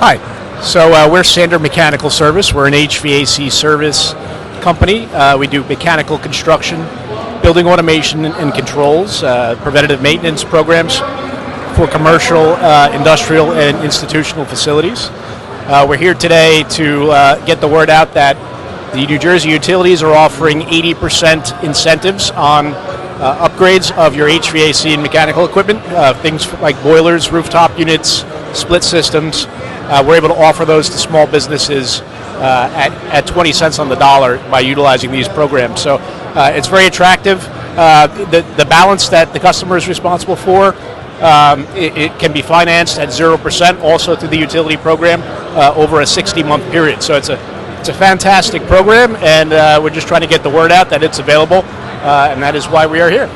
Hi. So we're Sander Mechanical Service. We're an HVAC service company. We do mechanical construction, building automation and controls, preventative maintenance programs for commercial, industrial, and institutional facilities. We're here today to get the word out that the New Jersey utilities are offering 80% incentives on upgrades of your HVAC and mechanical equipment, things like boilers, rooftop units, split systems. We're able to offer those to small businesses at 20 cents on the dollar by utilizing these programs. So it's very attractive. The balance that the customer is responsible for, it can be financed at 0% also through the utility program over a 60-month period. So it's a fantastic program, and we're just trying to get the word out that it's available, and that is why we are here.